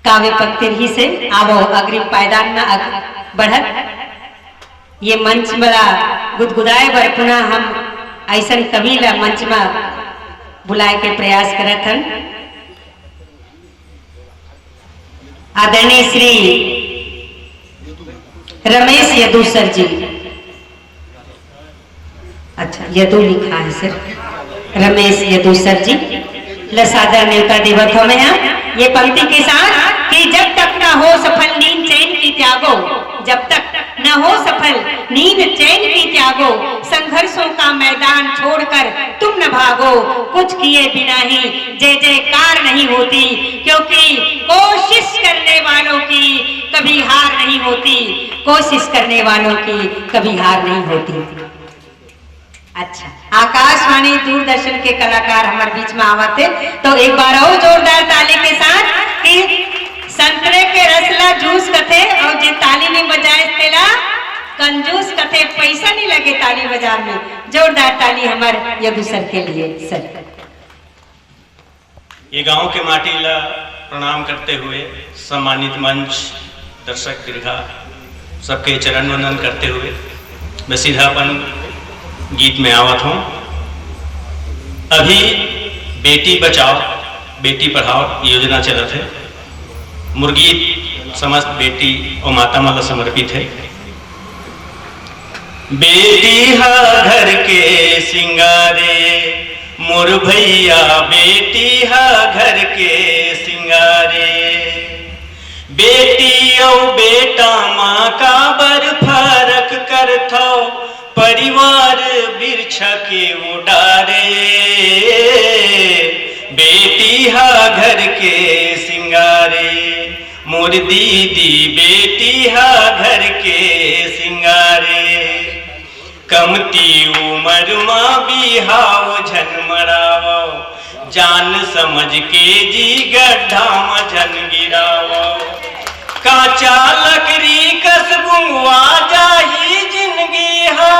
काव्य पंक्ति ही से आवो अग्रिम पायदान न बढ़त। ये मंच बड़ा गुदगुदाए बर पुनः हम ऐसा कवि ला मंच में बुलाए के प्रयास करत हन। आदरणीय श्री रमेश यदु सर जी, अच्छा यदु लिखा है सर, रमेश यदु सर जी लसादर न्योता देवत हो में ये पंक्ति के साथ कि जब तक न हो सफल नींद चैन की त्यागो, जब तक न हो सफल नींद चैन की त्यागो, संघर्षों का मैदान छोड़कर तुम न भागो, कुछ किए बिना ही जय जयकार नहीं होती, क्योंकि कोशिश करने वालों की कभी हार नहीं होती, कोशिश करने वालों की कभी हार नहीं होती। अच्छा, आकाशवाणी दूरदर्शन के कलाकार हमारे बीच में आवत है, तो एक बार और जोरदार ताली के साथ कि संतरे के रसला जूस कथे और जे ताली नहीं बजाए तेला कंजूस कथे, पैसा नहीं लगे ताली बाजार में। जोरदार ताली हमारे यदु सर के लिए। सर ये गांव के माटी ला प्रणाम करते हुए सम्मानित मंच, दर्शक दीर्घा सबके चरण वंदन करते हुए मैं सीधापन गीत में आवत हूँ। अभी बेटी बचाओ बेटी पढ़ाओ योजना चलत है। मुर्गीत समस्त बेटी और माता माला समर्पित है। बेटी हा घर के सिंगारे मोर भैया, बेटी हा घर के सिंगारे, बेटी और बेटा माँ का बर फरक कर थो, परिवार बिरछ के उडारे, बेटी हा घर के सिंगारे मोर दीदी, बेटी हा घर के सिंगारे, कमती उम्र माँ बिहाव झनमरावो, जान समझ के जी गड्ढा में झन गिरावो, काचा लकड़ी कस गुंगवा जाही जिंदगी हा,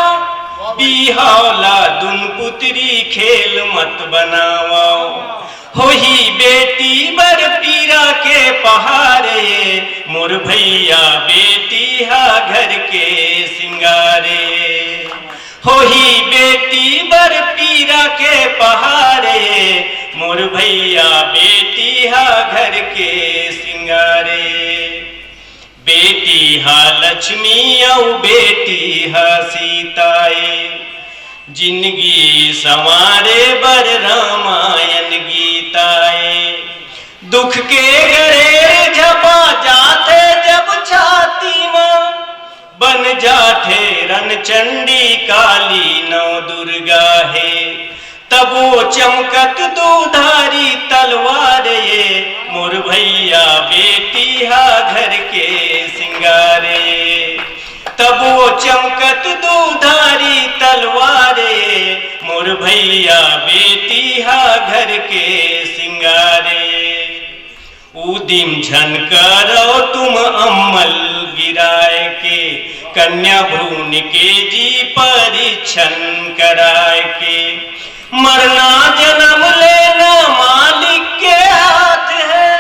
बिहावला दुन पुत्री खेल मत बनावो, होही बेटी बर पीरा के पहाड़े, मोर भैया बेटी हा घर के सिंगारे, होही बेटी बर पीरा के पहाड़े, मोर भैया बेटी हा घर के सिंगारे, बेटी हा लक्ष्मी औ बेटी हा सीताए, जिंदगी संवारे बर रामायण गीताए, दुख के गरे झपा जाते जब छाती मां, बन जाते रन चंडी काली नौ दुर्गा है, तब वो चमकत दूधारी तलवार ये, मोर भैया बेटी हा घर के सिंगारे, तब वो चमकत दूधारी तलवार ये, मोर भैया बेटी हा घर के सिंगारे, उदिम झनकारो तुम अम्मल गिराए के, कन्या भ्रूण के जी परीक्षण कराए के, मरना जन्म लेना मालिक के हाथ है,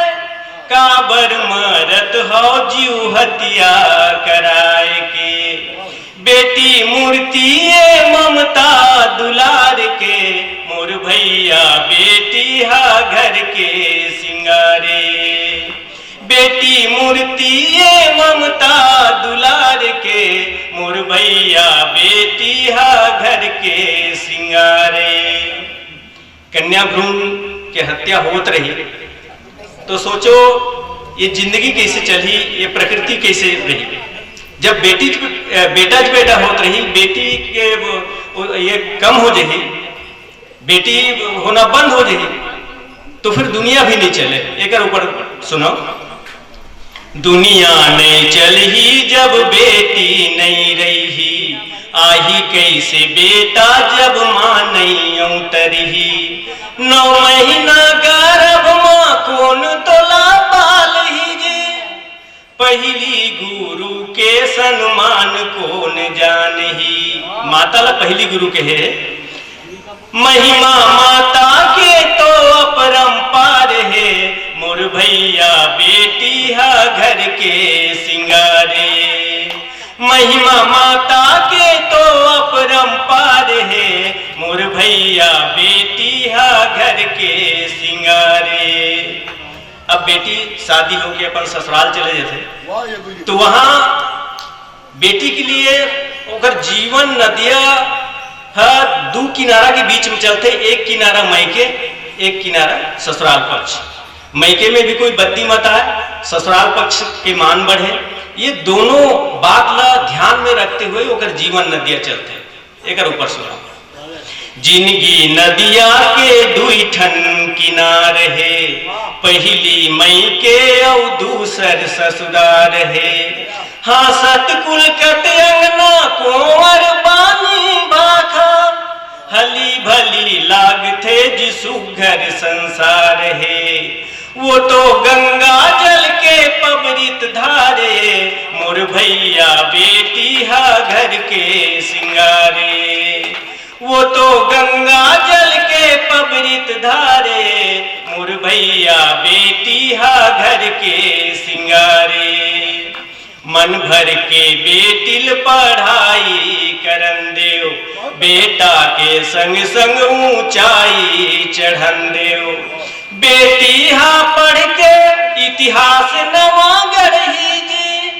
काबर मरत हो जीव हत्या कराए के, बेटी मूर्ति ममता दुलार के, मोर भैया बेटी हा घर के सिंगारे, बेटी मूर्ति ममता दुलार के, मोर भैया बेटी हा घर के सिंगारे। कन्या भ्रूण के हत्या होत रही तो सोचो ये जिंदगी कैसे चली, ये प्रकृति कैसे रही। जब बेटा होत रही, बेटी के ये कम हो जाही, बेटी होना बंद हो जाही, तो फिर दुनिया भी नहीं चले। एक ऊपर सुनो, दुनिया नहीं चलही जब बेटी नहीं रही, आही कैसे बेटा जब माँ नहीं उतरही, 9 महीना गर्भ माँ कौन तोला पाल ही जे, पहली गुरु के सम्मान कौन जानही। माता ला पहली गुरु के है, महिमा माता के तो अपरंपार है, मोर भैया बेटी बेटी हा घर के सिंगारे। महिमा माता के तो अपरंपार है, मोर भैया बेटी हा घर के सिंगारे। अब बेटी शादी होके अपन ससुराल चले जाते तो वहां बेटी के लिए ओकर जीवन नदिया दो किनारा के बीच में चलते, एक किनारा मायके, एक किनारा ससुराल पक्ष। मायके में भी कोई बत्ती मत आए, ससुराल पक्ष के मान बढ़े, ये दोनों बात ला ध्यान में रखते हुए ओकर जीवन नदिया चलते। एक ऊपर सुना, जिंदगी नदिया के दुई ठन किनार है, पहली मई के और दूसर ससुरार है। हाँ सतकुल कत अंगना कुंवर बानी बाखा, हली भली लागथे जिसु घर संसार है। वो तो गंगा जल के पबरित धारे, मोर भैया बेटी हा घर के सिंगारे। वो तो गंगा जल के पबरित धारे, मोर भैया बेटी हा घर के सिंगारे। मन भर के बेटिल पढ़ाई करन देव, बेटा के संग संग ऊंचाई चढ़न देव। बेटी हा पढ़ के इतिहास नवा गढ़ी जी,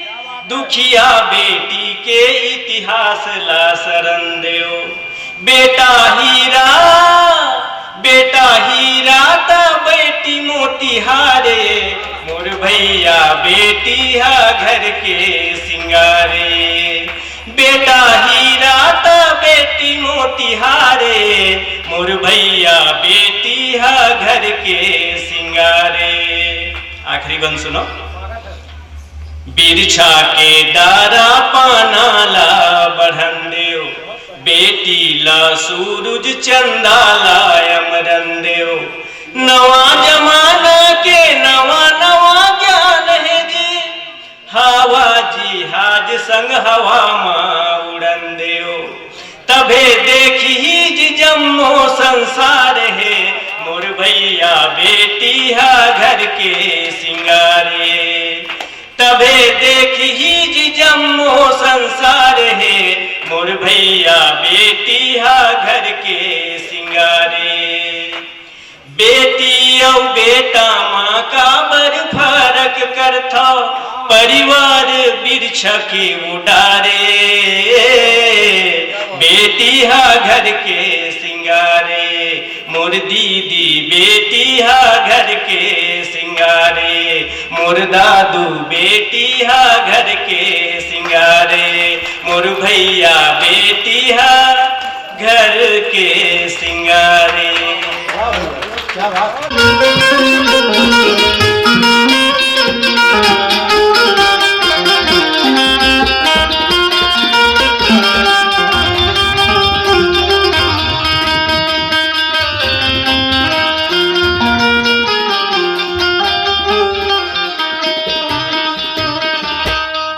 दुखिया बेटी के इतिहास ला शरण देव। बेटा हीरा ता बेटी मोतिहारे, मोर भैया बेटी हा घर के सिंगारे। बेटा हीरा ता बेटी मोतिहारे, मोर भैया बेटी हा घर के सिंगारे। आखिरी बंद सुनो, बिरछा के डारा पाना ला बढ़न देव, बेटी ला सूरज चंदा ला अमरन देव। नवा जमाना के नवा नवा ज्ञान है जी, हवा जिहाज संग हवा माँ उड़न देव। तभे देखी जी जम्मो संसार है, मोर भैया बेटी हा घर के सिंगारे। तभे देखी जी जम्मो संसार है, मोर भैया बेटी हा घर के सिंगारे। बेटी और बेटा माँ का बर फरक करथा, परिवार बिरछ के उडारे। बेटी हा घर के सिंगारे, मोर दीदी बेटी हा घर के सिंगारे। मोर दादू बेटी हा घर के सिंगारे, मोर भैया बेटी हा घर के सिंगारे। क्या बात।